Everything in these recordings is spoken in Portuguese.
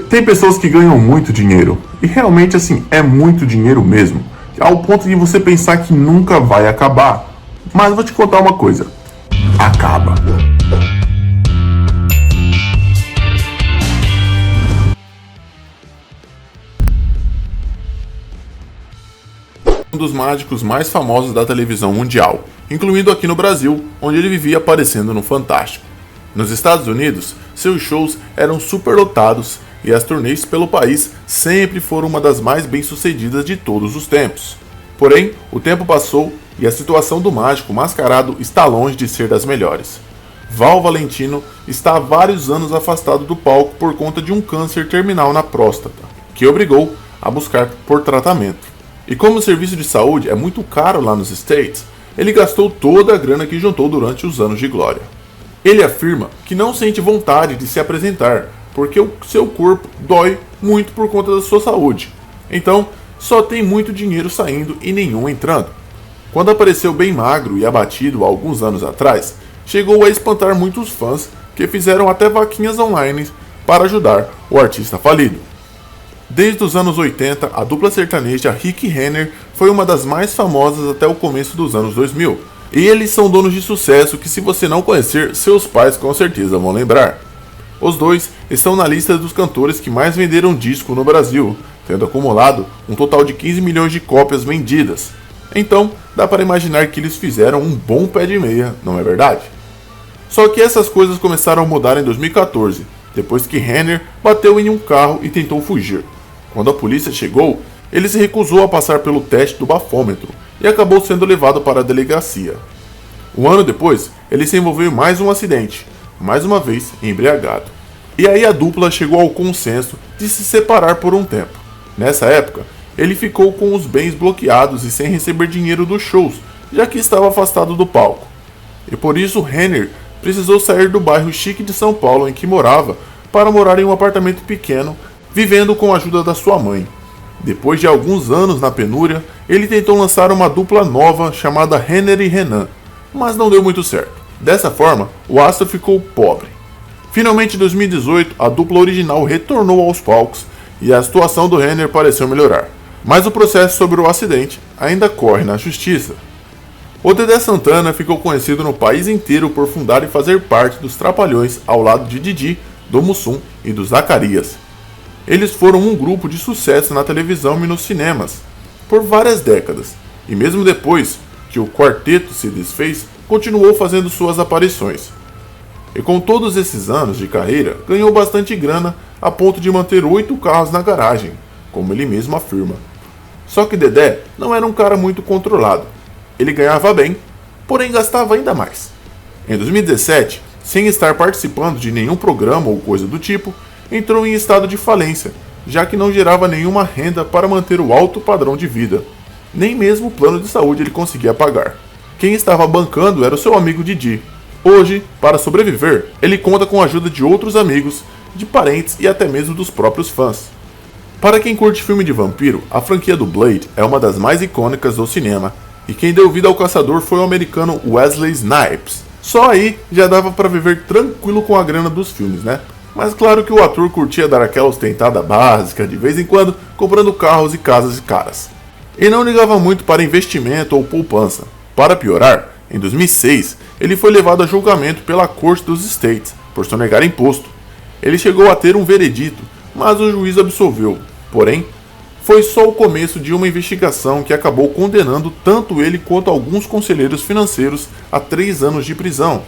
Tem pessoas que ganham muito dinheiro, e realmente assim, é muito dinheiro mesmo, ao ponto de você pensar que nunca vai acabar. Mas vou te contar uma coisa: acaba. Um dos mágicos mais famosos da televisão mundial, incluindo aqui no Brasil, onde ele vivia aparecendo no Fantástico. Nos Estados Unidos, seus shows eram superlotados e as turnês pelo país sempre foram uma das mais bem-sucedidas de todos os tempos. Porém, o tempo passou e a situação do mágico mascarado está longe de ser das melhores. Val Valentino está há vários anos afastado do palco por conta de um câncer terminal na próstata, que obrigou a buscar por tratamento. E como o serviço de saúde é muito caro lá nos States, ele gastou toda a grana que juntou durante os anos de glória. Ele afirma que não sente vontade de se apresentar, porque o seu corpo dói muito por conta da sua saúde. Então, só tem muito dinheiro saindo e nenhum entrando. Quando apareceu bem magro e abatido há alguns anos atrás, chegou a espantar muitos fãs que fizeram até vaquinhas online para ajudar o artista falido. Desde os anos 80, a dupla sertaneja Rick e Renner foi uma das mais famosas até o começo dos anos 2000. E eles são donos de sucesso que, se você não conhecer, seus pais com certeza vão lembrar. Os dois estão na lista dos cantores que mais venderam disco no Brasil, tendo acumulado um total de 15 milhões de cópias vendidas. Então, dá para imaginar que eles fizeram um bom pé de meia, não é verdade? Só que essas coisas começaram a mudar em 2014, depois que Renner bateu em um carro e tentou fugir. Quando a polícia chegou, ele se recusou a passar pelo teste do bafômetro e acabou sendo levado para a delegacia. Um ano depois, ele se envolveu em mais um acidente, mais uma vez embriagado. E aí a dupla chegou ao consenso de se separar por um tempo. Nessa época, ele ficou com os bens bloqueados e sem receber dinheiro dos shows, já que estava afastado do palco. E por isso Renner precisou sair do bairro chique de São Paulo em que morava para morar em um apartamento pequeno, vivendo com a ajuda da sua mãe. Depois de alguns anos na penúria, ele tentou lançar uma dupla nova chamada Renner e Renan, mas não deu muito certo. Dessa forma, o astro ficou pobre. Finalmente, em 2018, a dupla original retornou aos palcos e a situação do Renner pareceu melhorar. Mas o processo sobre o acidente ainda corre na justiça. O Dedé Santana ficou conhecido no país inteiro por fundar e fazer parte dos Trapalhões ao lado de Didi, do Mussum e do Zacarias. Eles foram um grupo de sucesso na televisão e nos cinemas por várias décadas, e mesmo depois que o quarteto se desfez, continuou fazendo suas aparições. E com todos esses anos de carreira, ganhou bastante grana a ponto de manter 8 carros na garagem, como ele mesmo afirma. Só que Dedé não era um cara muito controlado. Ele ganhava bem, porém gastava ainda mais. Em 2017, sem estar participando de nenhum programa ou coisa do tipo, entrou em estado de falência, já que não gerava nenhuma renda para manter o alto padrão de vida. Nem mesmo o plano de saúde ele conseguia pagar. Quem estava bancando era o seu amigo Didi. Hoje, para sobreviver, ele conta com a ajuda de outros amigos, de parentes e até mesmo dos próprios fãs. Para quem curte filme de vampiro, a franquia do Blade é uma das mais icônicas do cinema, e quem deu vida ao caçador foi o americano Wesley Snipes. Só aí já dava para viver tranquilo com a grana dos filmes, né? Mas claro que o ator curtia dar aquela ostentada básica de vez em quando, comprando carros e casas caras. E não ligava muito para investimento ou poupança. Para piorar, em 2006, ele foi levado a julgamento pela Corte dos States por sonegar imposto. Ele chegou a ter um veredito, mas o juiz absolveu. Porém, foi só o começo de uma investigação que acabou condenando tanto ele quanto alguns conselheiros financeiros a 3 anos de prisão.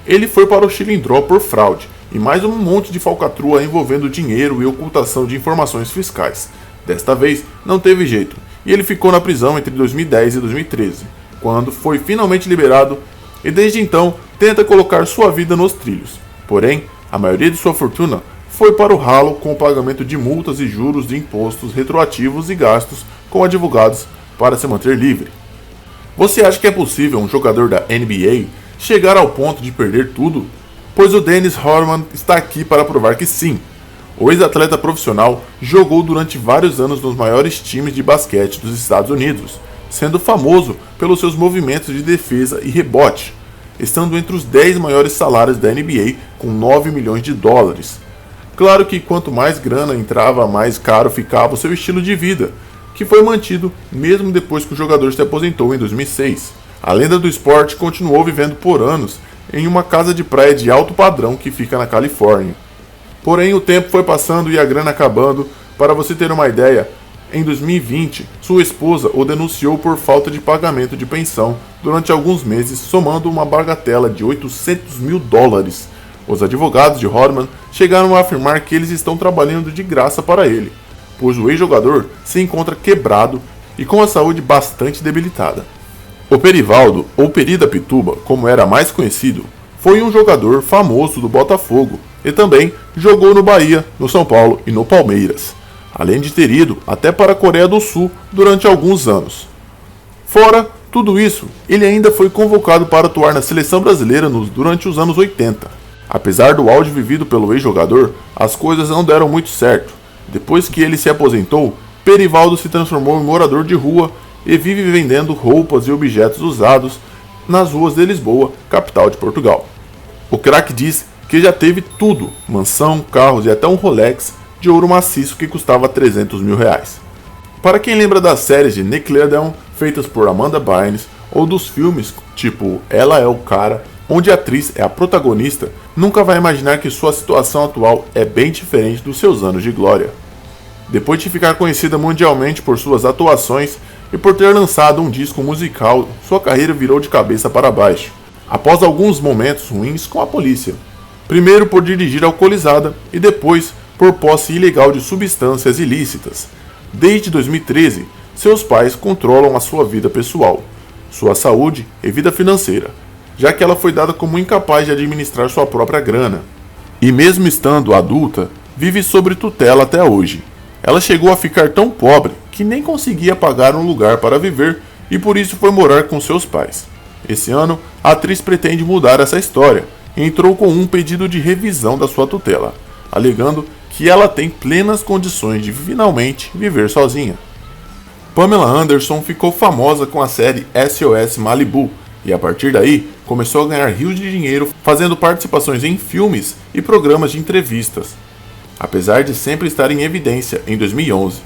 Ele foi para o Chilindró por fraude e mais um monte de falcatrua envolvendo dinheiro e ocultação de informações fiscais. Desta vez, não teve jeito, e ele ficou na prisão entre 2010 e 2013, quando foi finalmente liberado, e desde então tenta colocar sua vida nos trilhos. Porém, a maioria de sua fortuna foi para o ralo com o pagamento de multas e juros de impostos retroativos e gastos com advogados para se manter livre. Você acha que é possível um jogador da NBA chegar ao ponto de perder tudo? Pois o Dennis Rodman está aqui para provar que sim. O ex-atleta profissional jogou durante vários anos nos maiores times de basquete dos Estados Unidos, sendo famoso pelos seus movimentos de defesa e rebote, estando entre os 10 maiores salários da NBA com 9 milhões de dólares. Claro que quanto mais grana entrava, mais caro ficava o seu estilo de vida, que foi mantido mesmo depois que o jogador se aposentou em 2006. A lenda do esporte continuou vivendo por anos em uma casa de praia de alto padrão que fica na Califórnia. Porém, o tempo foi passando e a grana acabando. Para você ter uma ideia, em 2020, sua esposa o denunciou por falta de pagamento de pensão durante alguns meses, somando uma bagatela de $800 mil. Os advogados de Rodman chegaram a afirmar que eles estão trabalhando de graça para ele, pois o ex-jogador se encontra quebrado e com a saúde bastante debilitada. O Perivaldo, ou Peri da Pituba, como era mais conhecido, foi um jogador famoso do Botafogo e também jogou no Bahia, no São Paulo e no Palmeiras, além de ter ido até para a Coreia do Sul durante alguns anos. Fora tudo isso, ele ainda foi convocado para atuar na seleção brasileira durante os anos 80. Apesar do auge vivido pelo ex-jogador, as coisas não deram muito certo. Depois que ele se aposentou, Perivaldo se transformou em morador de rua e vive vendendo roupas e objetos usados nas ruas de Lisboa, capital de Portugal. O craque diz que já teve tudo, mansão, carros e até um Rolex de ouro maciço que custava R$300 mil. Para quem lembra das séries de Nickelodeon feitas por Amanda Bynes ou dos filmes tipo Ela é o Cara, onde a atriz é a protagonista, nunca vai imaginar que sua situação atual é bem diferente dos seus anos de glória. Depois de ficar conhecida mundialmente por suas atuações e por ter lançado um disco musical, sua carreira virou de cabeça para baixo, após alguns momentos ruins com a polícia. Primeiro por dirigir alcoolizada e depois por posse ilegal de substâncias ilícitas. Desde 2013, seus pais controlam a sua vida pessoal, sua saúde e vida financeira, já que ela foi dada como incapaz de administrar sua própria grana. E mesmo estando adulta, vive sob tutela até hoje. Ela chegou a ficar tão pobre que nem conseguia pagar um lugar para viver e por isso foi morar com seus pais. Esse ano, a atriz pretende mudar essa história e entrou com um pedido de revisão da sua tutela, alegando que ela tem plenas condições de finalmente viver sozinha. Pamela Anderson ficou famosa com a série SOS Malibu e a partir daí começou a ganhar rios de dinheiro fazendo participações em filmes e programas de entrevistas, apesar de sempre estar em evidência em 2011.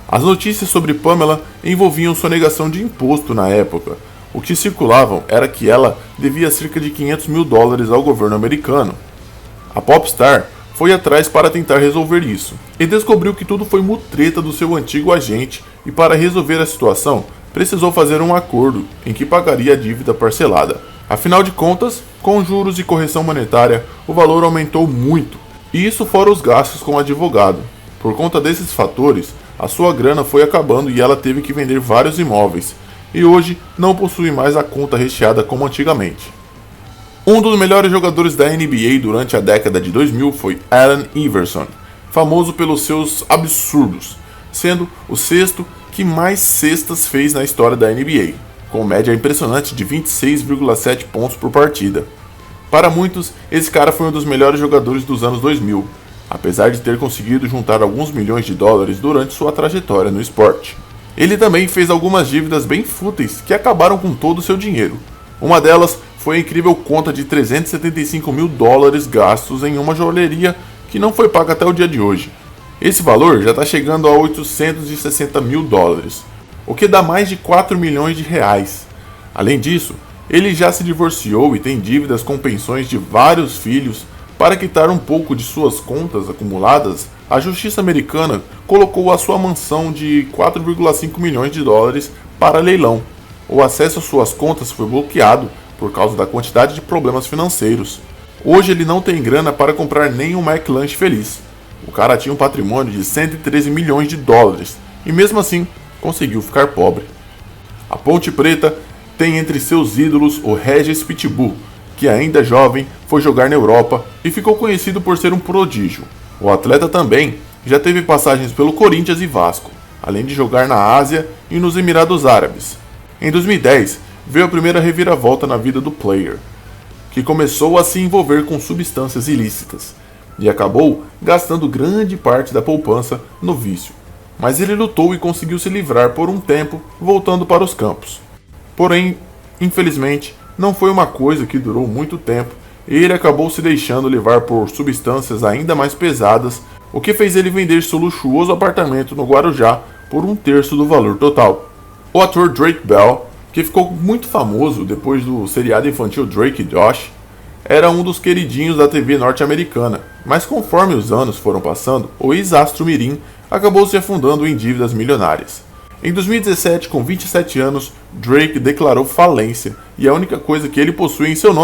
As notícias sobre Pamela envolviam sonegação de imposto na época. O que circulavam era que ela devia cerca de $500 mil ao governo americano. A popstar foi atrás para tentar resolver isso e descobriu que tudo foi mutreta do seu antigo agente e para resolver a situação precisou fazer um acordo em que pagaria a dívida parcelada. Afinal de contas, com juros e correção monetária, o valor aumentou muito, e isso fora os gastos com o advogado. Por conta desses fatores, a sua grana foi acabando e ela teve que vender vários imóveis, e hoje não possui mais a conta recheada como antigamente. Um dos melhores jogadores da NBA durante a década de 2000 foi Allen Iverson, famoso pelos seus absurdos, sendo o sexto que mais cestas fez na história da NBA, com média impressionante de 26,7 pontos por partida. Para muitos, esse cara foi um dos melhores jogadores dos anos 2000, apesar de ter conseguido juntar alguns milhões de dólares durante sua trajetória no esporte. Ele também fez algumas dívidas bem fúteis que acabaram com todo o seu dinheiro. Uma delas foi a incrível conta de $375 mil gastos em uma joalheria que não foi paga até o dia de hoje. Esse valor já está chegando a $860 mil, o que dá mais de 4 milhões de reais. Além disso, ele já se divorciou e tem dívidas com pensões de vários filhos. Para quitar um pouco de suas contas acumuladas, a justiça americana colocou a sua mansão de $4,5 milhões para leilão. O acesso às suas contas foi bloqueado por causa da quantidade de problemas financeiros. Hoje ele não tem grana para comprar nem um McLanche feliz. O cara tinha um patrimônio de $113 milhões e mesmo assim conseguiu ficar pobre. A Ponte Preta tem entre seus ídolos o Regis Pitbull, que ainda jovem foi jogar na Europa e ficou conhecido por ser um prodígio. O atleta também já teve passagens pelo Corinthians e Vasco, além de jogar na Ásia e nos Emirados Árabes. Em 2010, veio a primeira reviravolta na vida do player, que começou a se envolver com substâncias ilícitas e acabou gastando grande parte da poupança no vício. Mas ele lutou e conseguiu se livrar por um tempo, voltando para os campos. Porém, infelizmente, não foi uma coisa que durou muito tempo e ele acabou se deixando levar por substâncias ainda mais pesadas, o que fez ele vender seu luxuoso apartamento no Guarujá por 1/3 do valor total. O ator Drake Bell, que ficou muito famoso depois do seriado infantil Drake e Josh, era um dos queridinhos da TV norte-americana, mas conforme os anos foram passando, o ex-astro mirim acabou se afundando em dívidas milionárias. Em 2017, com 27 anos, Drake declarou falência e a única coisa que ele possui em seu nome